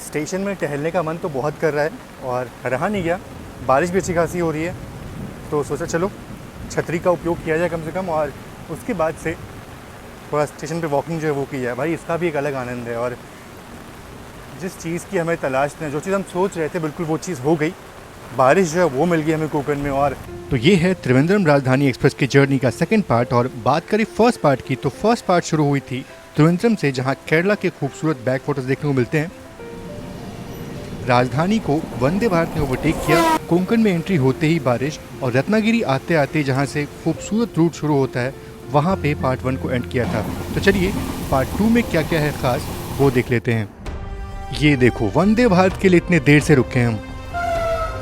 Station में टहलने का मन तो बहुत कर रहा है और रहा नहीं गया। बारिश भी अच्छी खासी हो रही है, तो सोचा चलो छतरी का उपयोग किया जाए कम से कम, और उसके बाद से थोड़ा स्टेशन पे वॉकिंग जो है वो की जाए। भाई इसका भी एक अलग आनंद है, और जिस चीज़ की हमें तलाश थी, जो चीज़ हम सोच रहे थे, बिल्कुल वो चीज़ हो गई। बारिश जो है वो मिल गई हमें कोकण में। और तो ये है त्रिवेंद्रम राजधानी एक्सप्रेस की जर्नी का सेकंड पार्ट। और बात करें फर्स्ट पार्ट की, तो फर्स्ट पार्ट शुरू हुई थी त्रिवेंद्रम से, जहां केरला के खूबसूरत बैक वाटर्स देखने को मिलते हैं। राजधानी को वंदे भारत ने ओवरटेक किया। कोंकण में एंट्री होते ही बारिश, और रत्नागिरी आते आते जहां से खूबसूरत रूट शुरू होता है, वहां पे पार्ट 1 को एंड किया था। तो चलिए पार्ट 2 में क्या क्या है खास वो देख लेते हैं। ये देखो, वंदे भारत के लिए इतने देर से रुके हम।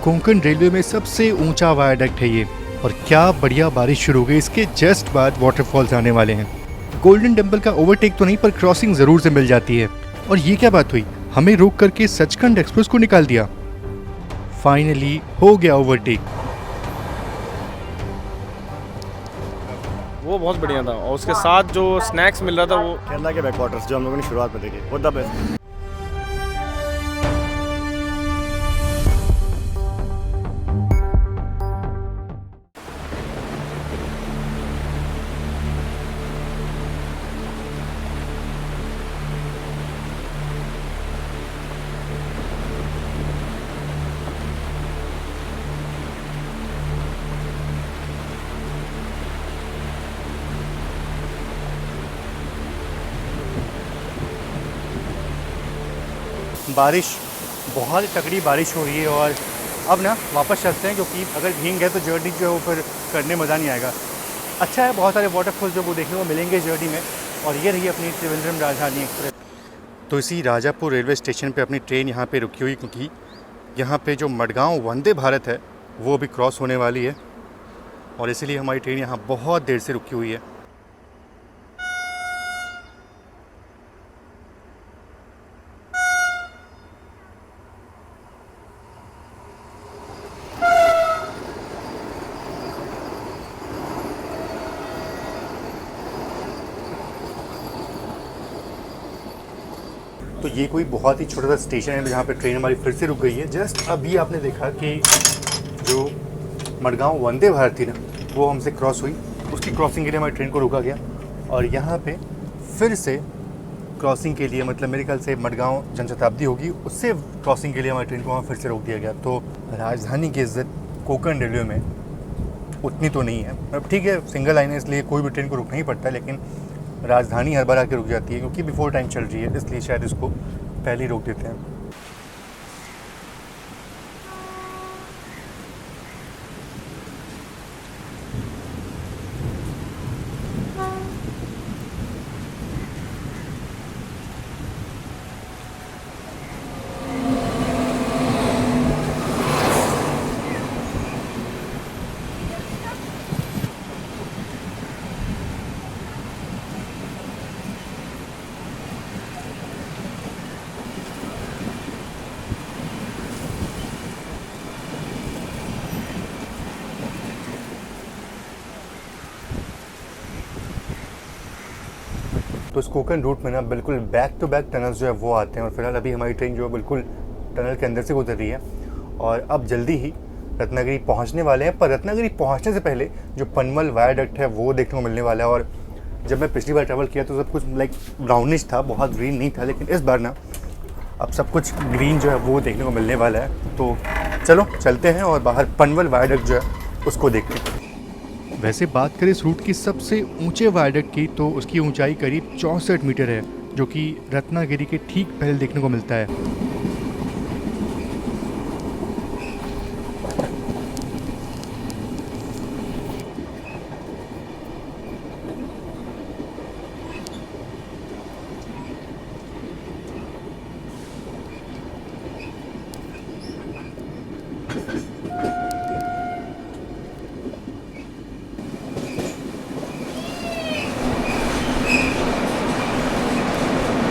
कोंकण रेलवे में सबसे ऊंचा वायाडक्ट है ये, और क्या बढ़िया बारिश शुरू हो गई। इसके जस्ट बाद वाटरफॉल्स आने वाले हैं। गोल्डन टेम्पल का ओवरटेक तो नहीं, पर क्रॉसिंग जरूर से मिल जाती है। और ये क्या बात हुई, हमें रोक करके सचखंड एक्सप्रेस को निकाल दिया। फाइनली हो गया ओवरटेक। वो बहुत बढ़िया था, और उसके साथ जो स्नैक्स मिल रहा था वो केरला के बैकवाटर्स जो हम लोगों ने शुरुआत में देखे, वो द बेस्ट। बारिश, बहुत ही तगड़ी बारिश हो रही है, और अब ना वापस चलते हैं, क्योंकि अगर भीग गए तो जर्नी जो है वो फिर करने मज़ा नहीं आएगा। अच्छा है, बहुत सारे वाटरफॉल्स जो वो देखने को मिलेंगे जर्नी में। और ये रही अपनी त्रिवेंद्रम राजधानी एक्सप्रेस। तो इसी राजापुर रेलवे स्टेशन पे अपनी ट्रेन यहाँ पे रुकी हुई, क्योंकि यहाँ पे जो मडगांव वंदे भारत है वो भी क्रॉस होने वाली है, और इसीलिए हमारी ट्रेन यहाँ बहुत देर से रुकी हुई है। तो ये कोई बहुत ही छोटा सा स्टेशन है जहाँ पे ट्रेन हमारी फिर से रुक गई है। जस्ट अभी आपने देखा कि जो मडगांव वंदे भारत थी ना, वो हमसे क्रॉस हुई। उसकी क्रॉसिंग के लिए हमारी ट्रेन को रोका गया, और यहाँ पे फिर से क्रॉसिंग के लिए, मतलब मेरे ख्याल से मडगांव जनशताब्दी होगी, उससे क्रॉसिंग के लिए हमारी ट्रेन को वहाँ फिर से रोक दिया गया। तो राजधानी की इज्जत कोंकण रेलवे में उतनी तो नहीं है। अब ठीक है, सिंगल लाइन है, इसलिए कोई भी ट्रेन को रुकना ही पड़ता है, लेकिन राजधानी हर बार आके रुक जाती है, क्योंकि बिफोर टाइम चल रही है, इसलिए शायद इसको पहले ही रोक देते हैं। तो इस कोकण रूट में ना बिल्कुल बैक टू बैक टनल्स जो है वो आते हैं, और फिलहाल अभी हमारी ट्रेन जो है बिल्कुल टनल के अंदर से गुजर रही है, और अब जल्दी ही रत्नागिरी पहुंचने वाले हैं। पर रत्नागिरी पहुंचने से पहले जो पनमल वायाडक्ट है वो देखने को मिलने वाला है। और जब मैं पिछली बार ट्रैवल किया तो सब कुछ लाइक ब्राउनिश था, बहुत ग्रीन नहीं था, लेकिन इस बार ना अब सब कुछ ग्रीन जो है वो देखने को मिलने वाला है। तो चलो चलते हैं और बाहर पनमल वायाडक्ट जो है उसको देखते हैं। वैसे बात करें इस रूट की सबसे ऊंचे वायडक्ट की, तो उसकी ऊंचाई करीब 64 मीटर है, जो कि रत्नागिरी के ठीक पहले देखने को मिलता है।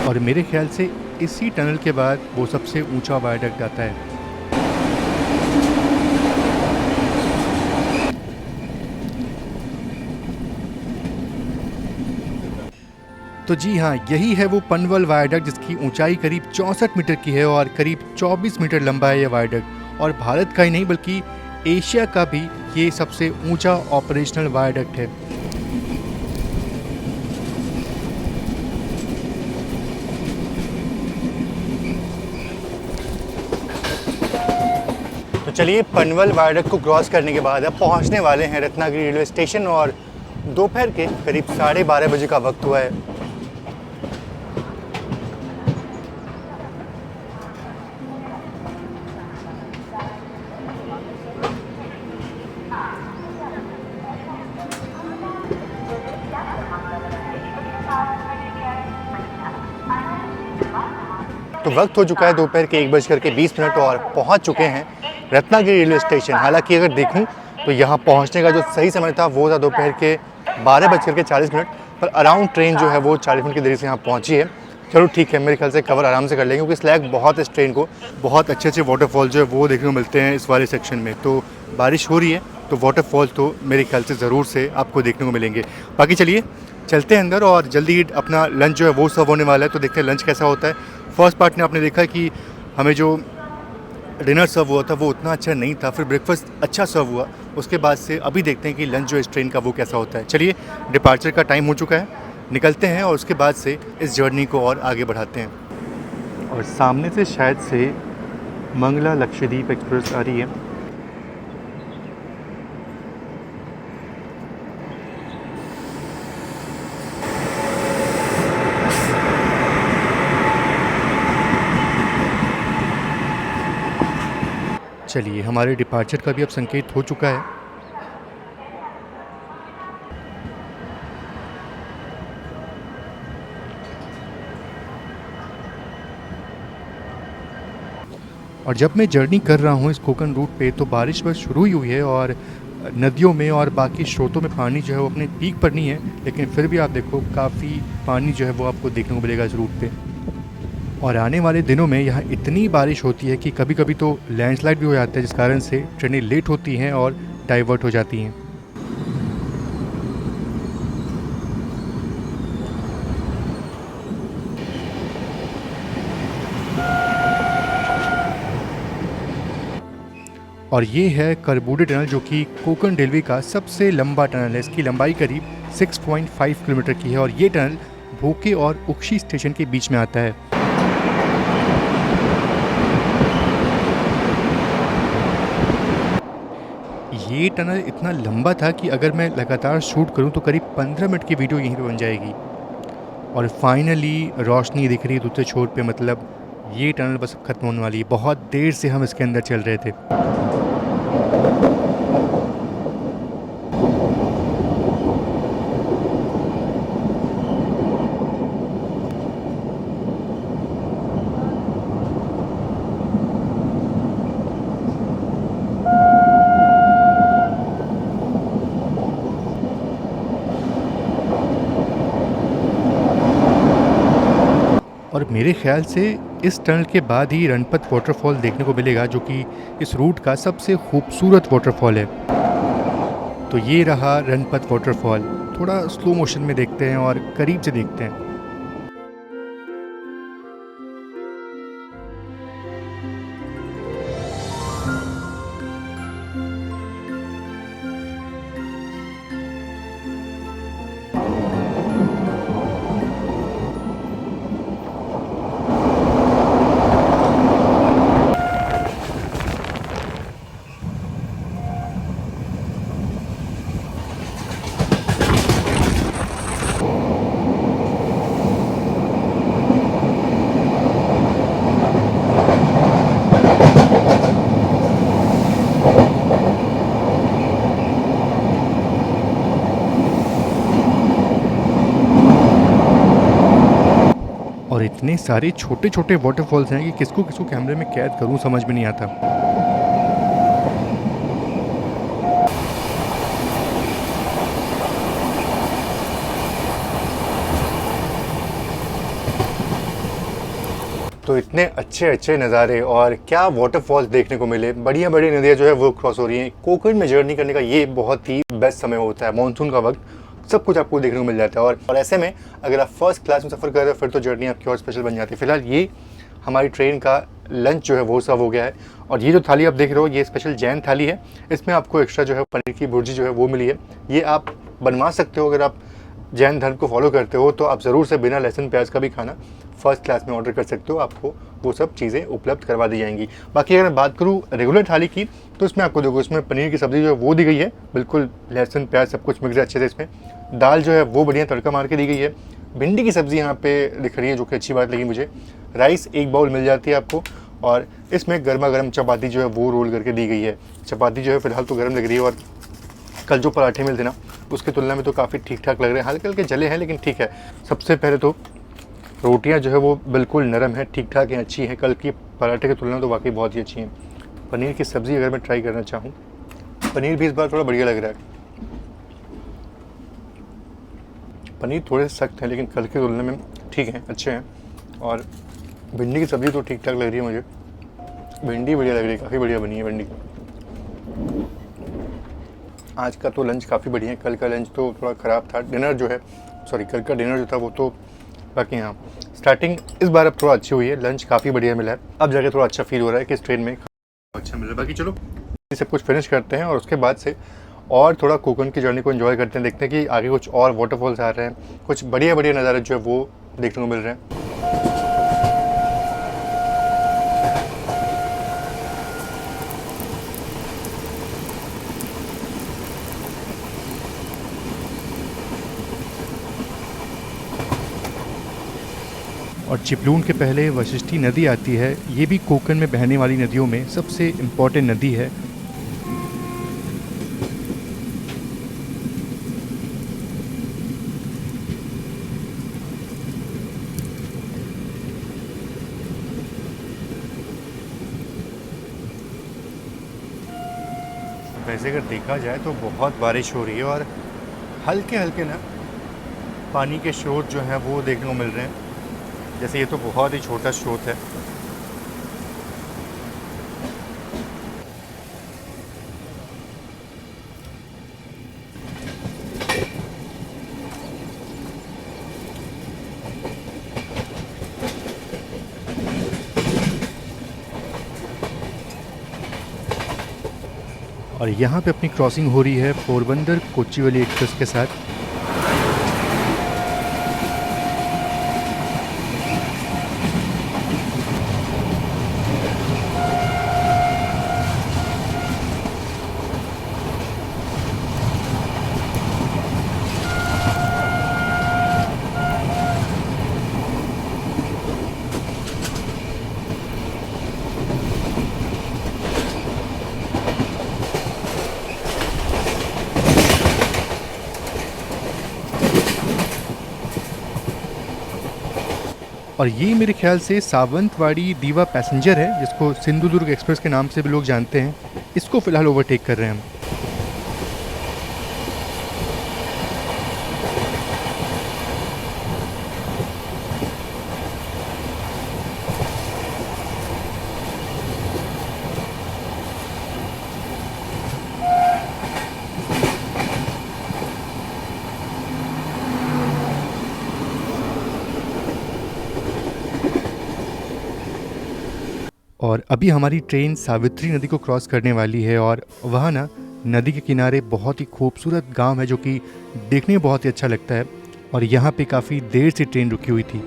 और मेरे ख्याल से इसी टनल के बाद वो सबसे ऊंचा वायडक्ट आता है। तो जी हाँ, यही है वो पनवल वायडक्ट जिसकी ऊंचाई करीब 64 मीटर की है और करीब 24 मीटर लंबा है ये वायडक्ट। और भारत का ही नहीं बल्कि एशिया का भी ये सबसे ऊंचा ऑपरेशनल वायडक्ट है। तो चलिए, पनवल वायडक्ट को क्रॉस करने के बाद अब पहुंचने वाले हैं रत्नागिरी रेलवे स्टेशन और दोपहर के करीब 12:30 बजे का वक्त हुआ है। तो वक्त हो चुका है दोपहर के 1:20 और पहुंच चुके हैं रत्नागिरी रेलवे स्टेशन। हालांकि अगर देखूं तो यहाँ पहुंचने का जो सही समय था वो था दोपहर के 12:40, पर अराउंड ट्रेन जो है वो 40 मिनट की देरी से यहाँ पहुँची है। चलो ठीक है, मेरे ख्याल से कवर आराम से कर लेंगे क्योंकि स्लैग बहुत है इस ट्रेन को। बहुत अच्छे अच्छे वाटरफॉल जो है वो देखने को मिलते हैं इस वाले सेक्शन में। तो बारिश हो रही है तो वाटरफॉल तो मेरे ख्याल से ज़रूर से आपको देखने को मिलेंगे। बाकी चलिए चलते हैं अंदर और जल्दी अपना लंच जो है वो सर्व होने वाला है, तो देखते हैं लंच कैसा होता है। फर्स्ट पार्ट में आपने देखा कि हमें जो डिनर सर्व हुआ था वो उतना अच्छा नहीं था, फिर ब्रेकफास्ट अच्छा सर्व हुआ। उसके बाद से अभी देखते हैं कि लंच जो इस ट्रेन का वो कैसा होता है। चलिए, डिपार्चर का टाइम हो चुका है, निकलते हैं और उसके बाद से इस जर्नी को और आगे बढ़ाते हैं। और सामने से शायद से मंगला लक्षद्वीप एक्सप्रेस आ रही है। चलिए, हमारे डिपार्चर का भी अब संकेत हो चुका है। और जब मैं जर्नी कर रहा हूँ इस कोकण रूट पे तो बारिश बस शुरू ही हुई है और नदियों में और बाकी स्रोतों में पानी जो है वो अपने पीक पर नहीं है, लेकिन फिर भी आप देखो काफ़ी पानी जो है वो आपको देखने को मिलेगा इस रूट पे। और आने वाले दिनों में यहाँ इतनी बारिश होती है कि कभी कभी तो लैंडस्लाइड भी हो जाता है, जिस कारण से ट्रेनें लेट होती हैं और डाइवर्ट हो जाती हैं। और ये है करबूडे टनल, जो कि कोकण रेलवे का सबसे लंबा टनल है। इसकी लंबाई करीब 6.5 किलोमीटर की है और ये टनल भोके और उक्षी स्टेशन के बीच में आता है। ये टनल इतना लंबा था कि अगर मैं लगातार शूट करूं तो करीब 15 मिनट की वीडियो यहीं पे बन जाएगी। और फाइनली रोशनी दिख रही है दूसरे छोर पे, मतलब ये टनल बस ख़त्म होने वाली है। बहुत देर से हम इसके अंदर चल रहे थे। और मेरे ख्याल से इस टनल के बाद ही रणपत वाटरफॉल देखने को मिलेगा, जो कि इस रूट का सबसे खूबसूरत वाटरफॉल है। तो ये रहा रणपत वाटरफॉल। थोड़ा स्लो मोशन में देखते हैं और करीब से देखते हैं। और इतने सारे छोटे छोटे वाटरफॉल्स हैं कि किसको किसको कैमरे में कैद करूं समझ में नहीं आता। तो इतने अच्छे अच्छे नज़ारे और क्या वाटरफॉल्स देखने को मिले। बढ़िया बढ़िया नदियाँ जो है वो क्रॉस हो रही हैं। कोकण में जर्नी करने का ये बहुत ही बेस्ट समय होता है, मानसून का वक्त। सब कुछ आपको देखने को मिल जाता है। और ऐसे में अगर आप फर्स्ट क्लास में सफ़र कर रहे हो फिर तो जर्नी आपकी और स्पेशल बन जाती है। फिलहाल ये हमारी ट्रेन का लंच जो है वो सर्व हो गया है। और ये जो थाली आप देख रहे हो ये स्पेशल जैन थाली है। इसमें आपको एक्स्ट्रा जो है पनीर की भुर्जी जो है वो मिली है। ये आप बनवा सकते हो, अगर आप जैन धर्म को फॉलो करते हो तो आप ज़रूर से बिना लहसुन प्याज का भी खाना फर्स्ट क्लास में ऑर्डर कर सकते हो, आपको वो सब चीज़ें उपलब्ध करवा दी जाएंगी। बाकी अगर मैं बात करूँ रेगुलर थाली की तो इसमें आपको देखो इसमें पनीर की सब्ज़ी जो है वो दी गई है, बिल्कुल लहसुन प्याज सब कुछ मिक्स है अच्छे से। इसमें दाल जो है वो बढ़िया तड़का मार के दी गई है। भिंडी की सब्ज़ी यहाँ पे दिख रही है जो कि अच्छी बात लगी मुझे। राइस एक बाउल मिल जाती है आपको और इसमें गर्मा गर्म चपाती जो है वो रोल करके दी गई है। चपाती जो है फ़िलहाल तो गर्म लग रही है और कल जो पराठे मिलते ना उसकी तुलना में तो काफ़ी ठीक ठाक लग रहे हैं, हल्के हल्के जले हैं लेकिन ठीक है। सबसे पहले तो रोटियां जो है वो बिल्कुल नरम है, ठीक ठाक है, अच्छी है। कल की पराठे की तुलना में तो वाकई बहुत ही अच्छी हैं। पनीर की सब्ज़ी अगर मैं ट्राई करना चाहूँ, पनीर भी इस बार थोड़ा बढ़िया लग रहा है। पनीर थोड़े सख्त हैं लेकिन कल की तुलना में ठीक हैं, अच्छे हैं। और भिंडी की सब्ज़ी तो ठीक ठाक लग रही है मुझे, भिंडी बढ़िया लग रही है, काफ़ी बढ़िया बनी है भिंडी। आज का तो लंच काफ़ी बढ़िया है, कल का लंच तो थोड़ा ख़राब था। डिनर जो है कल का डिनर जो था वो तो बाकी हाँ स्टार्टिंग इस बार अब थोड़ा अच्छी हुई है, लंच काफ़ी बढ़िया मिला है। अब जाके थोड़ा अच्छा फील हो रहा है कि इस ट्रेन में अच्छा मिल रहा है। बाकी चलो ये सब कुछ फिनिश करते हैं और उसके बाद से और थोड़ा कोकण की जर्नी को एंजॉय करते हैं। देखते हैं कि आगे कुछ और वाटरफॉल्स आ रहे हैं, कुछ बढ़िया बढ़िया नज़ारे जो है वो देखने को मिल रहे हैं। और चिपलून के पहले वशिष्ठी नदी आती है। ये भी कोकण में बहने वाली नदियों में सबसे इम्पोर्टेंट नदी है। वैसे अगर देखा जाए तो बहुत बारिश हो रही है और हल्के हल्के ना पानी के स्रोत जो हैं वो देखने को मिल रहे हैं। जैसे ये तो बहुत ही छोटा स्रोत है। और यहाँ पे अपनी क्रॉसिंग हो रही है पोरबंदर कोचीवली एक्सप्रेस के साथ। और ये मेरे ख्याल से सावंतवाड़ी दीवा पैसेंजर है जिसको सिंधुदुर्ग एक्सप्रेस के नाम से भी लोग जानते हैं। इसको फ़िलहाल ओवरटेक कर रहे हैं हम। और अभी हमारी ट्रेन सावित्री नदी को क्रॉस करने वाली है और वहाँ ना नदी के किनारे बहुत ही खूबसूरत गांव है जो कि देखने में बहुत ही अच्छा लगता है। और यहाँ पे काफ़ी देर से ट्रेन रुकी हुई थी।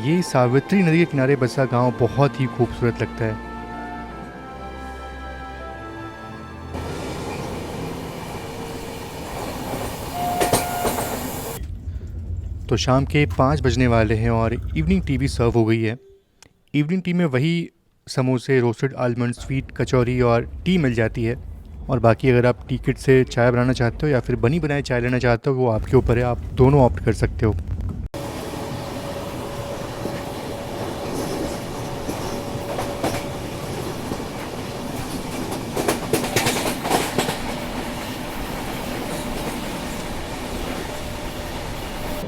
ये सावित्री नदी के किनारे बसा गांव बहुत ही खूबसूरत लगता है। तो शाम के 5 बजने वाले हैं और इवनिंग टी भी सर्व हो गई है। इवनिंग टी में वही समोसे, रोस्टेड आलमंड, स्वीट, कचौरी और टी मिल जाती है। और बाकी अगर आप टी किट से चाय बनाना चाहते हो या फिर बनी बनाई चाय लेना चाहते हो वो आपके ऊपर है, आप दोनों ऑप्ट कर सकते हो।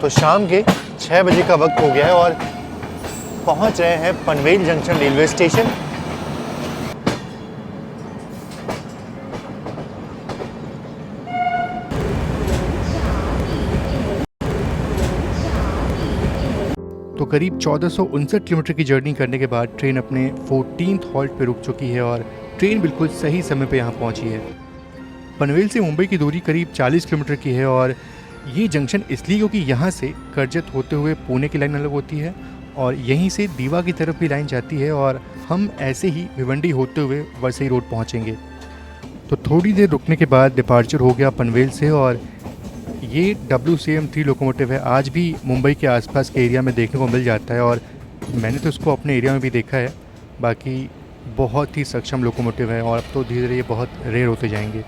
तो शाम के 6 बजे का वक्त हो गया है और पहुंच रहे हैं पनवेल जंक्शन रेलवे स्टेशन। तो करीब 1459 किलोमीटर की जर्नी करने के बाद ट्रेन अपने 14th हॉल्ट पे रुक चुकी है और ट्रेन बिल्कुल सही समय पे यहाँ पहुँची है। पनवेल से मुंबई की दूरी करीब 40 किलोमीटर की है और ये जंक्शन इसलिए क्योंकि यहाँ से करजत होते हुए पुणे की लाइन अलग होती है और यहीं से दीवा की तरफ भी लाइन जाती है और हम ऐसे ही भिवंडी होते हुए वसई रोड पहुँचेंगे। तो थोड़ी देर रुकने के बाद डिपार्चर हो गया पनवेल से और ये WCM-3 लोकोमोटिव है। आज भी मुंबई के आसपास के एरिया में देखने को मिल जाता है और मैंने तो इसको अपने एरिया में भी देखा है। बाकी बहुत ही सक्षम लोकोमोटिव है और अब तो धीरे धीरे ये बहुत रेयर होते जाएंगे।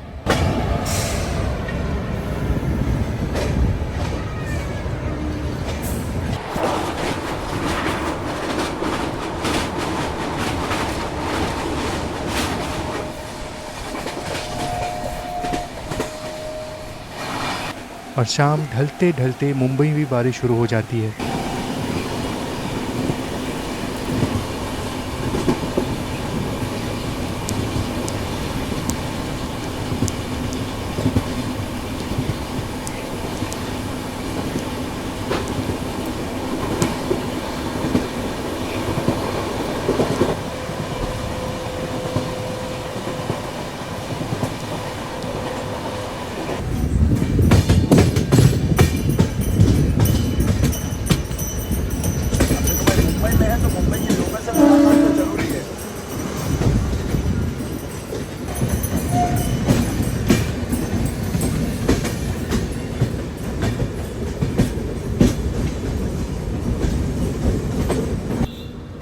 और शाम ढलते ढलते मुंबई में भी बारिश शुरू हो जाती है।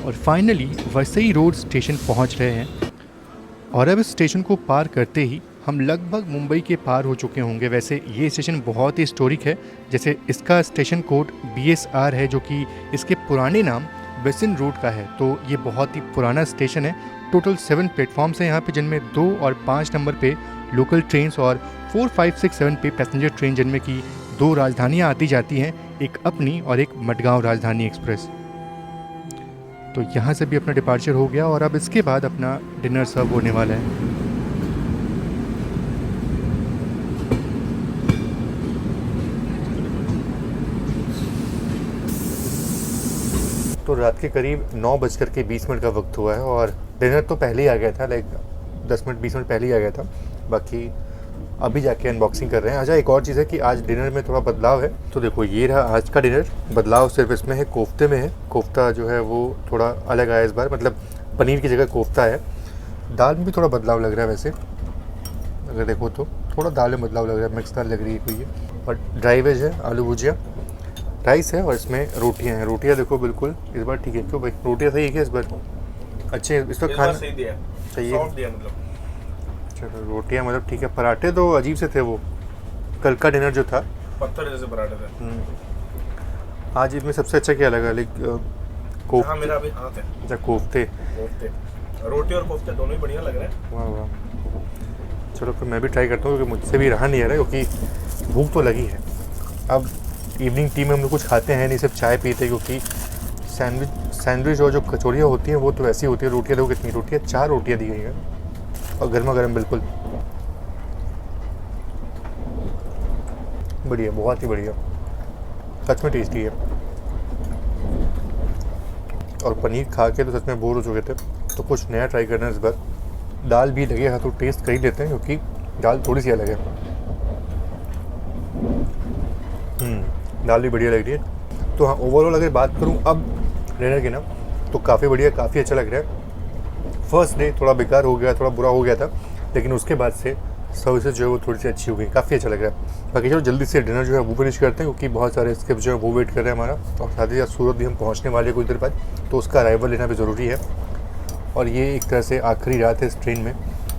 और फाइनली वसई रोड स्टेशन पहुंच रहे हैं और अब इस स्टेशन को पार करते ही हम लगभग मुंबई के पार हो चुके होंगे। वैसे ये स्टेशन बहुत ही हिस्टोरिक है। जैसे इसका स्टेशन कोड BSR है जो कि इसके पुराने नाम बेसिन रोड का है। तो ये बहुत ही पुराना स्टेशन है। टोटल 7 प्लेटफॉर्म्स हैं यहाँ पे जिनमें 2 और 5 नंबर पे लोकल ट्रेन्स और 4, 5, 6, 7 पे पैसेंजर ट्रेन जिनमें कि 2 राजधानियाँ आती जाती हैं, एक अपनी और एक मडगांव राजधानी एक्सप्रेस। तो यहाँ से भी अपना डिपार्चर हो गया और अब इसके बाद अपना डिनर सर्व होने वाला है। तो रात के करीब 9:20 का वक्त हुआ है और डिनर तो पहले ही आ गया था, लाइक 10 मिनट 20 मिनट पहले ही आ गया था। बाकी अभी जाके अनबॉक्सिंग कर रहे हैं। अच्छा, एक और चीज़ है कि आज डिनर में थोड़ा बदलाव है। तो देखो ये रहा आज का डिनर। बदलाव सिर्फ इसमें है, कोफ्ते में है। कोफ्ता जो है वो थोड़ा अलग आया इस बार, मतलब पनीर की जगह कोफ्ता है। दाल में भी थोड़ा बदलाव लग रहा है वैसे, अगर देखो तो थोड़ा दाल में बदलाव लग रहा है, मिक्स दाल लग रही है कोई ये। और ड्राई वेज है, आलू भुजिया, राइस है और इसमें रोटियाँ हैं। रोटियाँ देखो बिल्कुल इस बार ठीक है। क्यों भाई, रोटियाँ सही है क्या इस बार? अच्छे इसका खाना सही है। चलो रोटियाँ मतलब ठीक है। पराठे तो अजीब से थे, वो कल का डिनर जो था पत्थर जैसे पराठे थे। आज इसमें सबसे अच्छा क्या लगा? लाइक कोफ्ते। मेरा अभी हाथ है। अच्छा, कोफ्ते। रोटी और कोफ्ते दोनों ही बढ़िया लग रहे हैं। वाह वाह। चलो फिर मैं भी ट्राई करता हूँ क्योंकि मुझसे भी रहा नहीं आ रहा, क्योंकि भूख तो लगी है। अब इवनिंग टी में हम लोग कुछ खाते हैं नहीं, सिर्फ चाय पीते, क्योंकि सैंडविच और जो कचौड़ियाँ होती हैं वो तो ऐसी होती है। रोटियाँ देखो कितनी रोटियाँ, 4 रोटियाँ दी गई हैं और गर्मा गर्म बिल्कुल बढ़िया, बहुत ही बढ़िया, सच में टेस्टी है। और पनीर खा के तो सच में बोर हो चुके थे, तो कुछ नया ट्राई करना है इस बार। दाल भी लगे हाथ तो टेस्ट कर ही लेते हैं, क्योंकि दाल थोड़ी सी अलग है। दाल भी बढ़िया लग रही है। तो हाँ, ओवरऑल अगर बात करूँ अब डिनर की ना, तो काफ़ी बढ़िया, काफ़ी अच्छा लग रहा है। फर्स्ट डे थोड़ा बेकार हो गया, थोड़ा बुरा हो गया था, लेकिन उसके बाद से सर्विसेज जो है वो थोड़ी सी अच्छी हो गई, काफ़ी अच्छा लग रहा है। बाकी चलो जल्दी से डिनर जो है वो फिनिश करते हैं, क्योंकि बहुत सारे स्किप जो है वो वेट कर रहे हैं हमारा, और साथ ही साथ सूरत भी हम पहुँचने वाले हैं कुछ देर बाद, तो उसका अराइवल लेना भी ज़रूरी है। और ये एक तरह से आखिरी रात है इस ट्रेन में,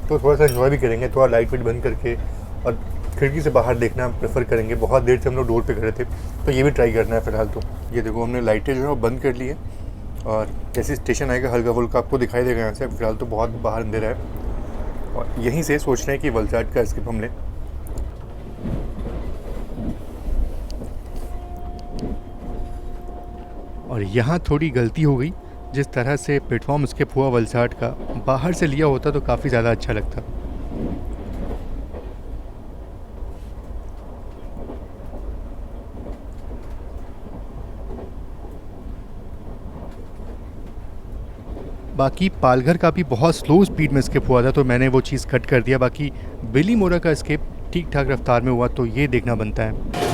तो थोड़ा सा इन्जॉय भी करेंगे। थोड़ा लाइट वेट बंद करके और खिड़की से बाहर देखना प्रेफर करेंगे। बहुत देर से हम लोग डोर पे खड़े थे, तो ये भी ट्राई करना है फ़िलहाल। तो ये देखो हमने लाइटें जो है वो बंद कर ली है, और जैसे स्टेशन आएगा हल्का फुल्का आपको दिखाई देगा यहाँ से। फिलहाल तो बहुत बाहर अंधेरा है, और यहीं से सोच रहे हैं कि वलसाड का स्किप हम लें। और यहाँ थोड़ी गलती हो गई, जिस तरह से प्लेटफॉर्म स्किप हुआ वलसाड का, बाहर से लिया होता तो काफ़ी ज़्यादा अच्छा लगता। बाकी पालघर का भी बहुत स्लो स्पीड में स्किप हुआ था, तो मैंने वो चीज़ कट कर दिया। बाकी बिलीमोरा का स्किप ठीक ठाक रफ्तार में हुआ, तो ये देखना बनता है।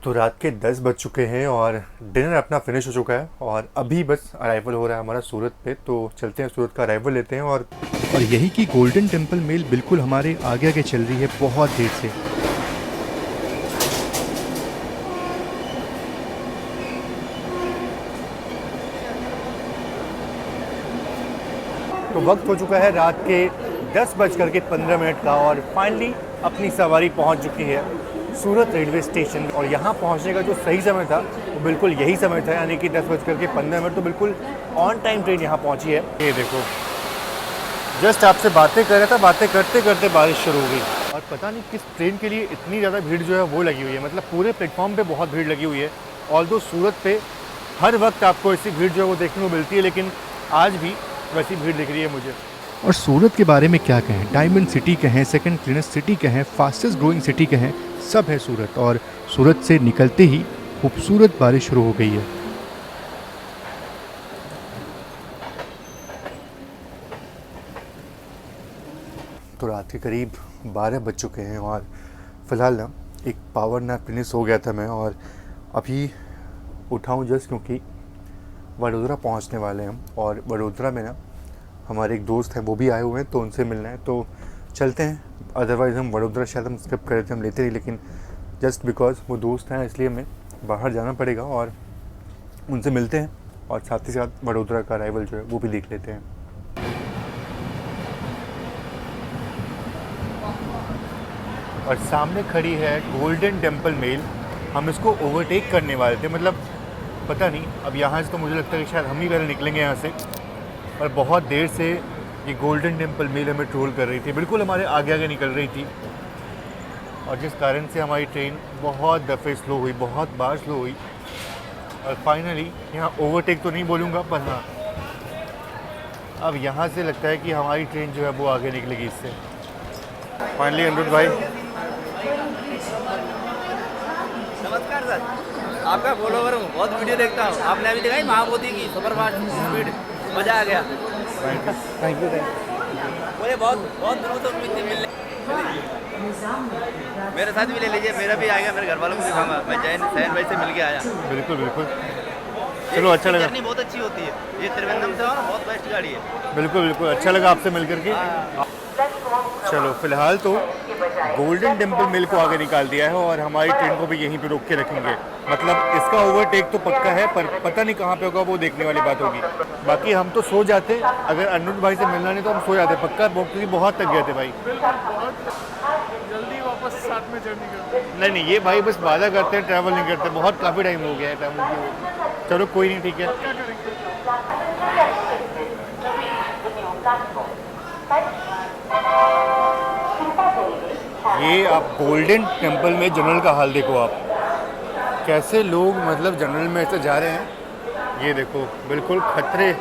तो रात के 10 बज चुके हैं और डिनर अपना फिनिश हो चुका है और अभी बस अराइवल हो रहा है हमारा सूरत पे। तो चलते हैं, सूरत का अराइवल लेते हैं। और यही कि गोल्डन टेम्पल मेल बिल्कुल हमारे आगे आगे चल रही है बहुत देर से। तो वक्त हो चुका है रात के 10:15 का और फाइनली अपनी सवारी पहुंच चुकी है सूरत रेलवे स्टेशन। और यहाँ पहुँचने का जो सही समय था वो बिल्कुल यही समय था, यानी कि 10:15। तो बिल्कुल ऑन टाइम ट्रेन यहाँ पहुँची है। ये देखो, जस्ट आपसे बातें कर रहा था, बातें करते करते बारिश शुरू हो गई। और पता नहीं किस ट्रेन के लिए इतनी ज़्यादा भीड़ जो है वो लगी हुई है, मतलब पूरे प्लेटफॉर्म पे बहुत भीड़ लगी हुई है। ऑल्दो सूरत पे हर वक्त आपको ऐसी भीड़ जो है वो देखने को मिलती है, लेकिन आज भी वैसी भीड़ दिख रही है मुझे। और सूरत के बारे में क्या कहें, डायमंड सिटी कहें, सेकंड क्लीनेस्ट सिटी कहें, फास्टेस्ट ग्रोइंग सिटी कहें, सब है सूरत। और सूरत से निकलते ही खूबसूरत बारिश शुरू हो गई है। तो रात के करीब 12 बज चुके हैं और फ़िलहाल ना एक पावर नैप फिनिश हो गया था मैं, और अभी उठाऊँ जस्ट क्योंकि वडोदरा पहुंचने वाले हैं हम। और वडोदरा में ना हमारे एक दोस्त हैं, वो भी आए हुए हैं, तो उनसे मिलना है, तो चलते हैं। अदरवाइज़ हम वडोदरा शायद हम स्किप करे थे, हम लेते नहीं, लेकिन जस्ट बिकॉज वो दोस्त हैं इसलिए हमें बाहर जाना पड़ेगा और उनसे मिलते हैं और साथ ही साथ वडोदरा का अराइवल जो है वो भी देख लेते हैं। और सामने खड़ी है गोल्डन टेम्पल मेल। हम इसको ओवरटेक करने वाले थे, मतलब पता नहीं, अब यहाँ से तो मुझे लगता है कि शायद हम ही पहले निकलेंगे यहाँ से। और बहुत देर से ये गोल्डन टेम्पल मेल हमें ट्रोल कर रही थी, बिल्कुल हमारे आगे आगे निकल रही थी, और जिस कारण से हमारी ट्रेन बहुत दफ़े स्लो हुई, बहुत बार स्लो हुई। और फाइनली यहाँ ओवरटेक तो नहीं बोलूँगा, पर हाँ अब यहाँ से लगता है कि हमारी ट्रेन जो है वो आगे निकलेगी इससे। फाइनली अनिरुद्ध भाई, नमस्कार सर, आपका फॉलोवर हूँ, बहुत वीडियो देखता हूँ। आपने अभी दिखाई महाबोधि की सुपरफास्ट स्पीड, मज़ा आ गया। Thank you. मुझे बहुत दिनों से उम्मीद थी मिलने। मेरे साथ भी ले लीजिए, मेरा भी आ गया, मेरे घर वालों को दिखाऊंगा। मैं जैन सैन भाई से मिल के आया। बिल्कुल बिल्कुल, चलो अच्छा लगा। जर्नी बहुत अच्छी होती है, ये त्रिवेंद्रम से ना बहुत बेस्ट गाड़ी है। बिल्कुल बिल्कुल, अच्छा लगा आपसे मिल करके। चलो फिलहाल तो गोल्डन टेम्पल मिल को आगे निकाल दिया है और हमारी ट्रेन को भी यहीं पे रोक के रखेंगे। मतलब इसका ओवरटेक तो पक्का है, पर पता नहीं कहाँ पे होगा, वो देखने वाली बात होगी। बाकी हम तो सो जाते, अगर अनिरुद्ध भाई से मिलना नहीं तो हम सो जाते पक्का, क्योंकि बहुत थक गए थे भाई। जल्दी वापस साथ में जर्नी करते। नहीं, ये भाई बस वादा करते हैं, ट्रैवल नहीं करते। बहुत काफ़ी टाइम हो गया है ट्रैवल। चलो कोई नहीं, ठीक है। ये आप गोल्डन टेम्पल में जनरल का हाल देखो, आप कैसे लोग मतलब जनरल में ऐसे जा रहे हैं। ये देखो बिल्कुल खतरे।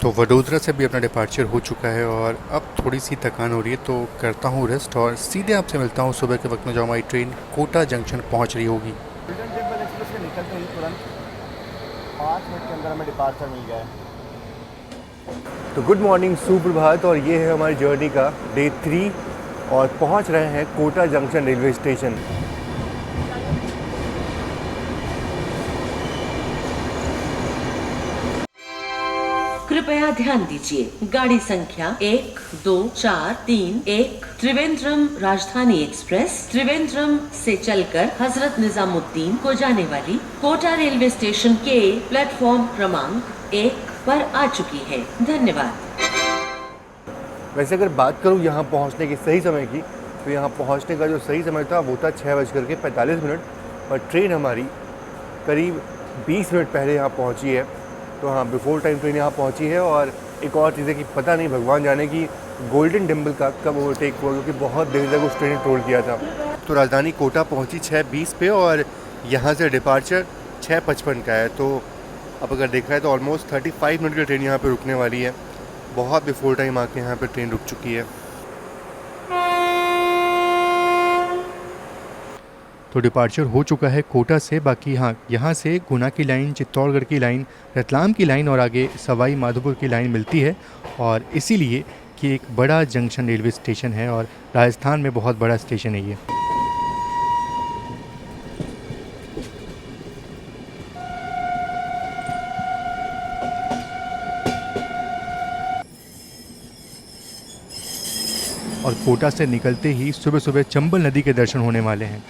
तो वडोदरा से भी अपना डिपार्चर हो चुका है और अब थोड़ी सी थकान हो रही है, तो करता हूँ रेस्ट और सीधे आपसे मिलता हूँ सुबह के वक्त में, जो हमारी ट्रेन कोटा जंक्शन पहुँच रही होगी। गोल्डन टेम्पल एक्सप्रेस से निकलते ही तुरंत 5 मिनट के अंदर हमें डिपार्चर मिल गया है। तो गुड मॉर्निंग, सुप्रभात। और ये है हमारी जर्नी का डे 3 और पहुंच रहे हैं कोटा जंक्शन रेलवे स्टेशन। कृपया ध्यान दीजिए, गाड़ी संख्या 12431 त्रिवेंद्रम राजधानी एक्सप्रेस त्रिवेंद्रम से चलकर हजरत निजामुद्दीन को जाने वाली कोटा रेलवे स्टेशन के प्लेटफॉर्म क्रमांक 1 पर आ चुकी है। धन्यवाद। वैसे अगर बात करूँ यहाँ पहुँचने की सही समय की, तो यहाँ पहुँचने का जो सही समय था वो था 6:45 और ट्रेन हमारी करीब 20 मिनट पहले यहाँ पहुँची है। तो हाँ, बिफोर टाइम ट्रेन यहाँ पहुँची है। और एक और चीज़ है कि पता नहीं भगवान जाने की गोल्डन टेम्पल का कब ओवरटेक हुआ, क्योंकि बहुत देर तक उस ट्रेन ने ट्रोल किया था। तो राजधानी कोटा पहुँची 6:20 पे और यहाँ से डिपार्चर 6:55 का है। तो अब अगर देखा है तो ऑलमोस्ट 35 मिनट की ट्रेन यहाँ पे रुकने वाली है। बहुत बिफोर टाइम आके यहाँ पे ट्रेन रुक चुकी है। तो डिपार्चर हो चुका है कोटा से। बाकी हाँ, यहाँ से गुना की लाइन, चित्तौड़गढ़ की लाइन, रतलाम की लाइन और आगे सवाई माधोपुर की लाइन मिलती है। और इसीलिए कि एक बड़ा जंक्शन रेलवे स्टेशन है और राजस्थान में बहुत बड़ा स्टेशन है ये। और कोटा से निकलते ही सुबह सुबह चंबल नदी के दर्शन होने वाले हैं।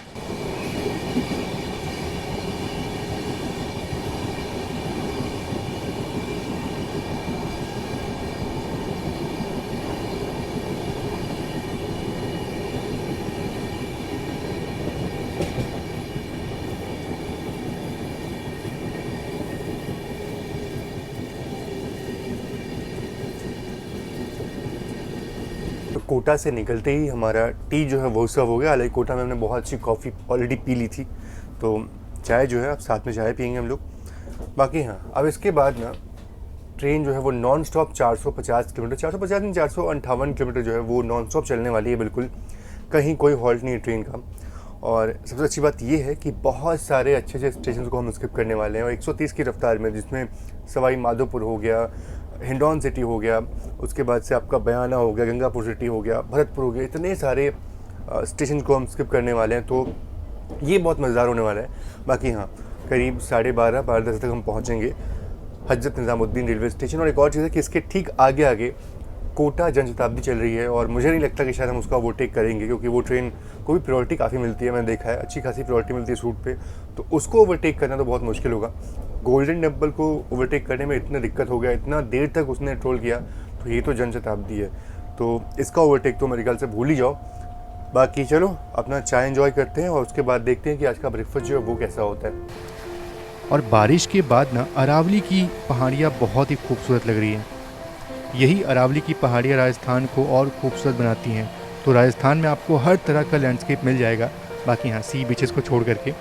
तो कोटा से निकलते ही हमारा टी जो है वो सर्व हो गया। हालांकि कोटा में हमने बहुत अच्छी कॉफ़ी ऑलरेडी पी ली थी, तो चाय जो है अब साथ में चाय पियेंगे हम लोग। बाकी हाँ, अब इसके बाद ना ट्रेन जो है वो नॉन स्टॉप 450 किलोमीटर, 450 नहीं 458 किलोमीटर जो है वो नॉन स्टॉप चलने वाली है। बिल्कुल कहीं कोई हॉल्ट नहीं है ट्रेन का। और सबसे अच्छी बात ये है कि बहुत सारे अच्छे अच्छे स्टेशन को हम स्किप करने वाले हैं और 130 की रफ्तार में, जिसमें सवाई माधोपुर हो गया, हिंडौन सिटी हो गया, उसके बाद से आपका बयाना हो गया, गंगापुर सिटी हो गया, भरतपुर हो गया, इतने सारे स्टेशन को हम स्किप करने वाले हैं। तो ये बहुत मज़ेदार होने वाला है। बाकी हाँ, करीब 12:30 तक हम पहुँचेंगे हजरत निज़ामुद्दीन रेलवे स्टेशन। और एक और चीज़ है कि इसके ठीक आगे आगे कोटा जनशताब्दी चल रही है और मुझे नहीं लगता कि शायद हम उसका ओवरटेक करेंगे, क्योंकि वो ट्रेन को भी प्रायोरिटी काफ़ी मिलती है। मैंने देखा है अच्छी खासी प्रायोरिटी मिलती है इस रूट पे, तो उसको ओवरटेक करना तो बहुत मुश्किल होगा। गोल्डन टेम्पल को ओवरटेक करने में इतना दिक्कत हो गया, इतना देर तक उसने ट्रोल किया, तो ये तो जनशताब्दी है, तो इसका ओवरटेक तो मेरे ख्याल से भूल ही जाओ। बाकी चलो अपना चाय एंजॉय करते हैं और उसके बाद देखते हैं कि आज का ब्रेकफास्ट जो है वो कैसा होता है। और बारिश के बाद ना अरावली की पहाड़ियाँ बहुत ही खूबसूरत लग रही हैं। यही अरावली की पहाड़ियाँ राजस्थान को और खूबसूरत बनाती हैं। तो राजस्थान में आपको हर तरह का लैंडस्केप मिल जाएगा, बाकी हाँ सी बीचेस को छोड़ करके।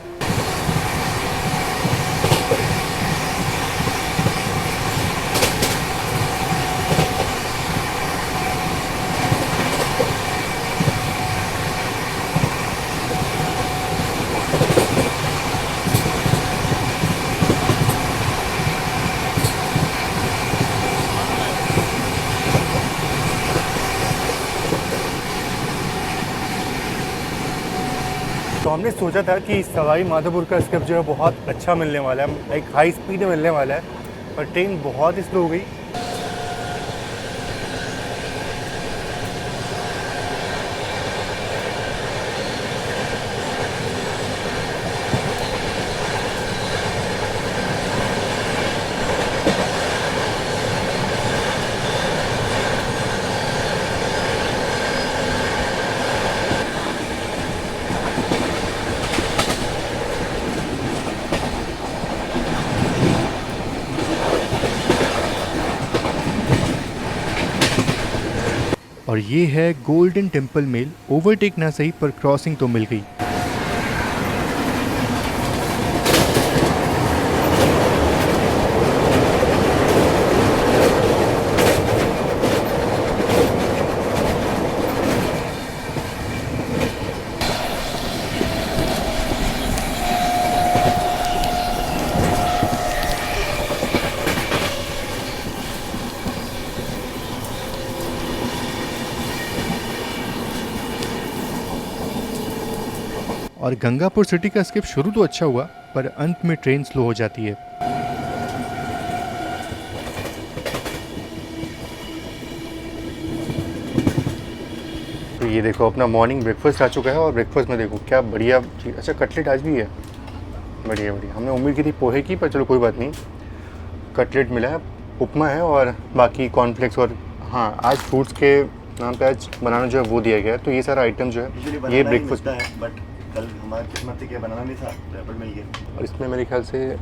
तो हमने सोचा था कि सवाई माधोपुर का स्किप जो है बहुत अच्छा मिलने वाला है, लाइक हाई स्पीड में मिलने वाला है, पर ट्रेन बहुत ही स्लो हो गई। और ये है गोल्डन टेम्पल मेल। ओवरटेक ना सही पर क्रॉसिंग तो मिल गई। और गंगापुर सिटी का स्किप शुरू तो अच्छा हुआ, पर अंत में ट्रेन स्लो हो जाती है। तो ये देखो अपना मॉर्निंग ब्रेकफास्ट आ चुका है और ब्रेकफास्ट में देखो क्या बढ़िया चीज़। अच्छा कटलेट आज भी है, बढ़िया बढ़िया। हमने उम्मीद की थी पोहे की, पर चलो कोई बात नहीं, कटलेट मिला है, उपमा है और बाकी कॉर्नफ्लेक्स। और हाँ आज फ्रूट्स के नाम पे आज बनाना जो है वो दिया गया है। तो ये सारा आइटम जो है ये ब्रेकफास्ट है, बट कल हमारी किस्मत थी कि बनाना नहीं था तो एप्पल मिल गया। और इसमें मेरे ख्याल से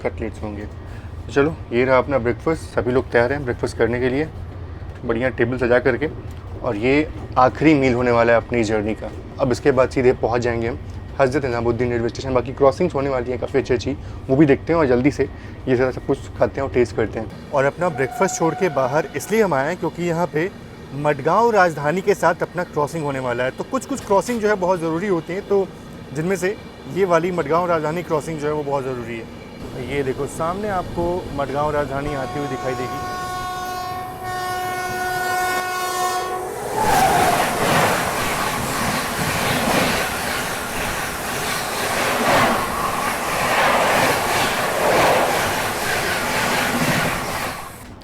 कटलेट्स होंगे। तो चलो ये रहा अपना ब्रेकफास्ट, सभी लोग तैयार हैं ब्रेकफास्ट करने के लिए बढ़िया टेबल सजा करके। और ये आखिरी मील होने वाला है अपनी जर्नी का। अब इसके बाद सीधे पहुंच जाएंगे हम हज़रत निज़ामुद्दीन रेलवे स्टेशन। बाकी क्रॉसिंग्स होने वाली हैं काफ़ी अच्छी अच्छी, वो भी देखते हैं और जल्दी से ये सारा सब कुछ खाते हैं और टेस्ट करते हैं। और अपना ब्रेकफास्ट छोड़ के बाहर इसलिए हम आए हैं क्योंकि यहाँ पे मडगांव राजधानी के साथ अपना क्रॉसिंग होने वाला है। तो कुछ क्रॉसिंग जो है बहुत ज़रूरी होती हैं, तो जिनमें से ये वाली मडगांव राजधानी क्रॉसिंग जो है वो बहुत ज़रूरी है। ये देखो सामने आपको मडगांव राजधानी आती हुई दिखाई देगी।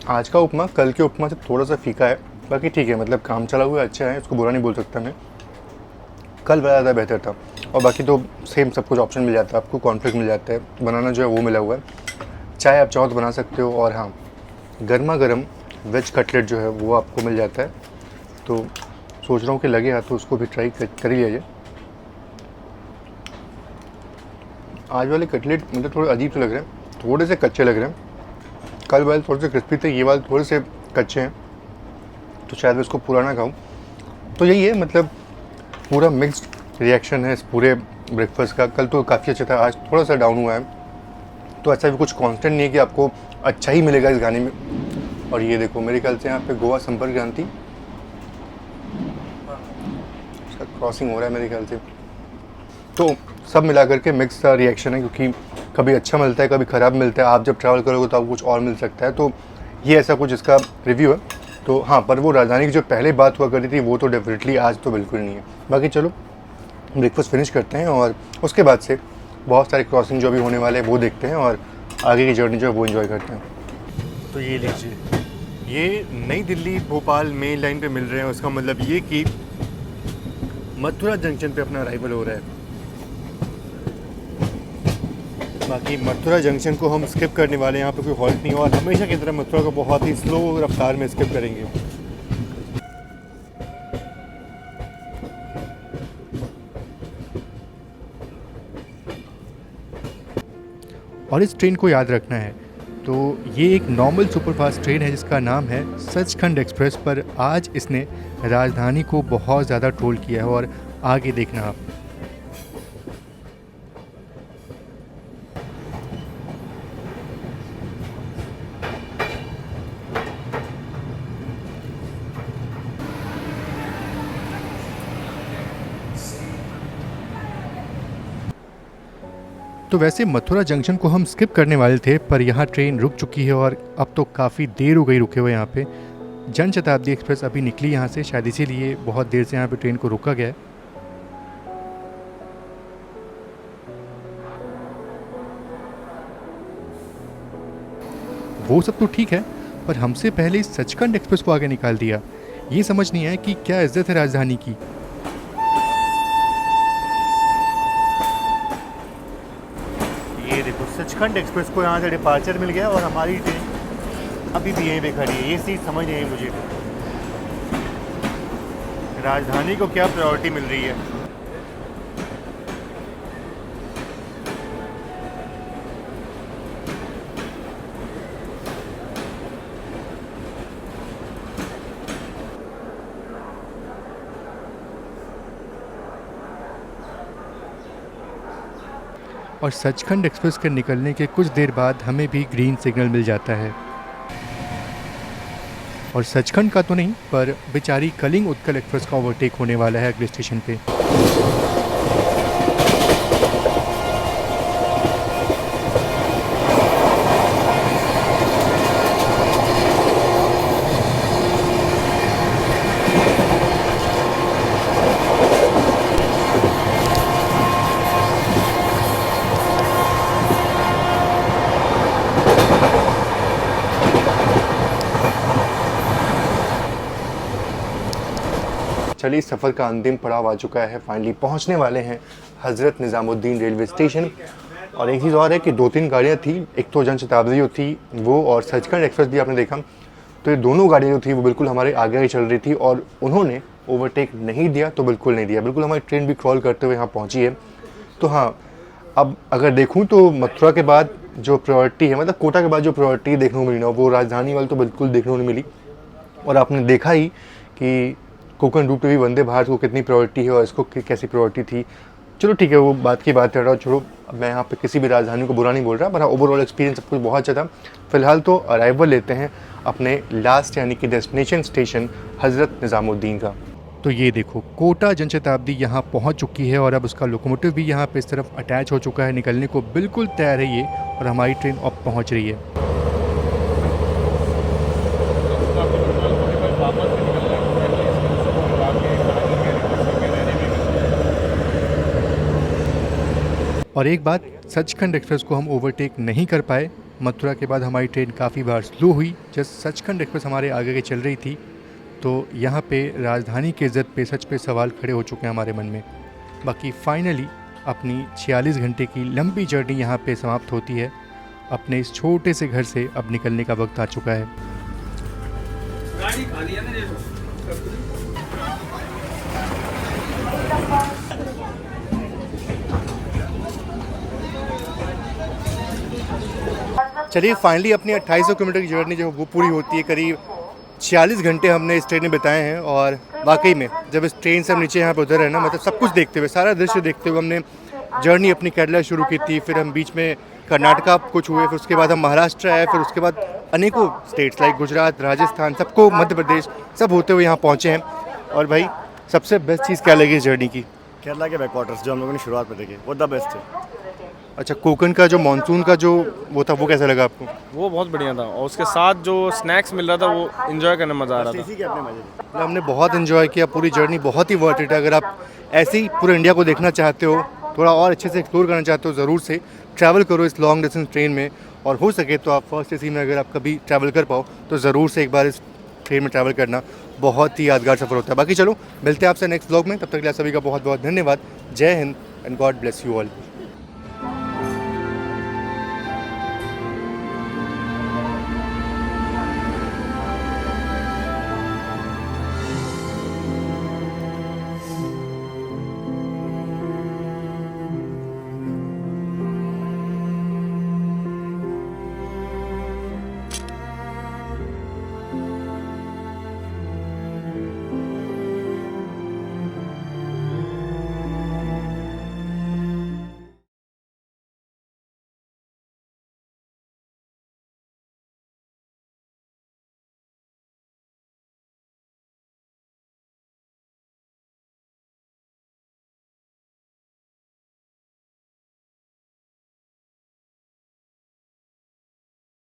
आज का उपमा कल के उपमा से थोड़ा सा फीका है, बाकी ठीक है, मतलब काम चला हुआ अच्छा है, उसको बुरा नहीं बोल सकता मैं। कल बड़ा ज़्यादा बेहतर था। और बाकी तो सेम सब कुछ ऑप्शन मिल जाता है आपको, कॉर्नफ्लेक्स मिल जाता है, बनाना जो है वो मिला हुआ है, चाय आप चाहो तो बना सकते हो। और हाँ गर्मा गर्म वेज कटलेट जो है वो आपको मिल जाता है। तो सोच रहा हूँ कि लगे हाथ तो उसको भी ट्राई कर ही लीजिए। आज वाले कटलेट मतलब थोड़े अजीब से लग रहे हैं, थोड़े से कच्चे लग रहे हैं। कल वाले थोड़े से क्रिस्पी थे, ये वाले थोड़े से कच्चे हैं, तो शायद मैं इसको पूरा ना खाऊं। तो यही है, मतलब पूरा मिक्स्ड रिएक्शन है इस पूरे ब्रेकफास्ट का। कल तो काफ़ी अच्छा था, आज थोड़ा सा डाउन हुआ है। तो ऐसा भी कुछ कांस्टेंट नहीं है कि आपको अच्छा ही मिलेगा इस गाने में। और ये देखो मेरे ख्याल से यहाँ पे गोवा संपर्क क्रांति इसका क्रॉसिंग हो रहा है मेरे ख्याल से। तो सब मिला करके मिक्स रिएक्शन है, क्योंकि कभी अच्छा मिलता है कभी ख़राब मिलता है। आप जब ट्रैवल करोगे तो आपको कुछ और मिल सकता है। तो ये ऐसा कुछ इसका रिव्यू है। तो हाँ, पर वो राजधानी की जो पहले बात हुआ करती थी वो तो डेफिनेटली आज तो बिल्कुल नहीं है। बाकी चलो ब्रेकफास्ट फिनिश करते हैं और उसके बाद से बहुत सारे क्रॉसिंग जो भी होने वाले हैं वो देखते हैं और आगे की जर्नी जो है वो एंजॉय करते हैं। तो ये लीजिए, ये नई दिल्ली भोपाल मेन लाइन पे मिल रहे हैं। उसका मतलब ये कि मथुरा जंक्शन पे अपना अराइवल हो रहा है। बाकी मथुरा जंक्शन को हम स्किप करने वाले हैं, यहाँ पे कोई हॉल्ट नहीं है और हमेशा की तरह मथुरा को बहुत ही स्लो रफ्तार में स्किप करेंगे। और इस ट्रेन को याद रखना है, तो ये एक नॉर्मल सुपरफास्ट ट्रेन है जिसका नाम है सचखंड एक्सप्रेस। पर आज इसने राजधानी को बहुत ज़्यादा ट्रोल किया है और आगे देखना आप। तो वैसे मथुरा जंक्शन को हम स्किप करने वाले थे, पर यहाँ ट्रेन रुक चुकी है और अब तो काफ़ी देर हो गई रुके हुए यहाँ पे। जन शताब्दी एक्सप्रेस अभी निकली यहाँ से, शायद इसीलिए बहुत देर से यहाँ पे ट्रेन को रोका गया है। वो सब तो ठीक है, पर हमसे पहले इस सचखंड एक्सप्रेस को आगे निकाल दिया। ये समझ नहीं आया कि क्या इज्जत है राजधानी की। ये देखो सचखंड एक्सप्रेस को यहाँ से डिपार्चर मिल गया और हमारी ट्रेन अभी भी यहीं पे खड़ी है। ये चीज़ समझ नहीं आई मुझे, राजधानी को क्या प्रायोरिटी मिल रही है। और सचखंड एक्सप्रेस के निकलने के कुछ देर बाद हमें भी ग्रीन सिग्नल मिल जाता है। और सचखंड का तो नहीं, पर बेचारी कलिंग उत्कल एक्सप्रेस का ओवरटेक होने वाला है अगले स्टेशन पे। चलिए सफ़र का अंतिम पड़ाव आ चुका है, फाइनली पहुंचने वाले हैं हज़रत निज़ामुद्दीन रेलवे स्टेशन। और एक चीज़ और है कि 2-3 गाड़ियाँ थी, एक तो जनशताब्दी जो थी वो और सचखंड एक्सप्रेस भी आपने देखा, तो ये दोनों गाड़ियाँ जो थी वो बिल्कुल हमारे आगे ही चल रही थी और उन्होंने ओवरटेक नहीं दिया, तो बिल्कुल नहीं दिया, बिल्कुल हमारी ट्रेन भी क्रॉल करते हुए यहाँ पहुँची है। तो हाँ, अब अगर देखूँ तो मथुरा के बाद जो प्रायोरिटी है, मतलब कोटा के बाद जो प्रायोरिटी देखने को मिली ना, वो राजधानी वाली तो बिल्कुल देखने को नहीं मिली। और आपने देखा ही कि कोंकण रूट पे भी वंदे भारत को कितनी प्रायोरिटी है और इसको कैसी प्रायोरिटी थी। चलो ठीक है, वो बात की बात कर रहा हूँ, छोड़ो, मैं यहाँ पे किसी भी राजधानी को बुरा नहीं बोल रहा, पर हाँ ओवरऑल एक्सपीरियंस सब कुछ बहुत अच्छा था। फिलहाल तो अराइवल लेते हैं अपने लास्ट यानी कि डेस्टिनेशन स्टेशन हज़रत निज़ामुद्दीन का। तो ये देखो कोटा जनशताब्दी यहाँ पहुँच चुकी है और अब उसका लोकोमोटिव भी यहाँ पे इस तरफ अटैच हो चुका है, निकलने को बिल्कुल तैयार है ये, और हमारी ट्रेन अब पहुँच रही है। और एक बात, सचखंड एक्सप्रेस को हम ओवरटेक नहीं कर पाए। मथुरा के बाद हमारी ट्रेन काफ़ी बार स्लो हुई, जब सचखंड एक्सप्रेस हमारे आगे के चल रही थी, तो यहाँ पे राजधानी की इज़्ज़त पे सच पे सवाल खड़े हो चुके हैं हमारे मन में। बाकी फाइनली अपनी 46 घंटे की लंबी जर्नी यहाँ पे समाप्त होती है। अपने इस छोटे से घर से अब निकलने का वक्त आ चुका है। गाड़ी खाली है ना। चलिए फाइनली अपनी 2800 किलोमीटर की जर्नी जो वो पूरी होती है। करीब 46 घंटे हमने इस ट्रेन में बिताए हैं और वाकई में जब इस ट्रेन से हम नीचे यहाँ पर उधर है ना, मतलब सब कुछ देखते हुए, सारा दृश्य देखते हुए हमने जर्नी अपनी केरला शुरू की थी, फिर हम बीच में कर्नाटका कुछ हुए, फिर उसके बाद हम महाराष्ट्र आए, फिर उसके बाद अनेकों स्टेट्स लाइक गुजरात, राजस्थान, सबको, मध्य प्रदेश, सब होते हुए यहाँ पहुँचे हैं। और भाई सबसे बेस्ट चीज़ क्या लगी इस जर्नी की? केरला के बैकवाटर्स जो हम लोगों ने शुरुआत में देखे वो द बेस्ट थे। अच्छा, कोकण का जो मानसून का जो वो था वो कैसा लगा आपको? वो बहुत बढ़िया था और उसके साथ जो स्नैक्स मिल रहा था वो एंजॉय करने में मज़ा आ रहा था। इसी के अपने मजे थे। मतलब हमने बहुत इन्जॉय किया, पूरी जर्नी बहुत ही वर्थ इट है। अगर आप ऐसे ही पूरे इंडिया को देखना चाहते हो, थोड़ा और अच्छे से एक्सप्लोर करना चाहते हो, ज़रूर से ट्रैवल करो इस लॉन्ग डिस्टेंस ट्रेन में। और हो सके तो आप फर्स्ट एसी में अगर आप कभी ट्रैवल कर पाओ तो ज़रूर से एक बार इस ट्रेन में ट्रैवल करना, बहुत ही यादगार सफ़र होता है। बाकी चलो मिलते हैं आपसे नेक्स्ट व्लॉग में, तब तक के लिए सभी का बहुत बहुत धन्यवाद। जय Hind and God bless you all.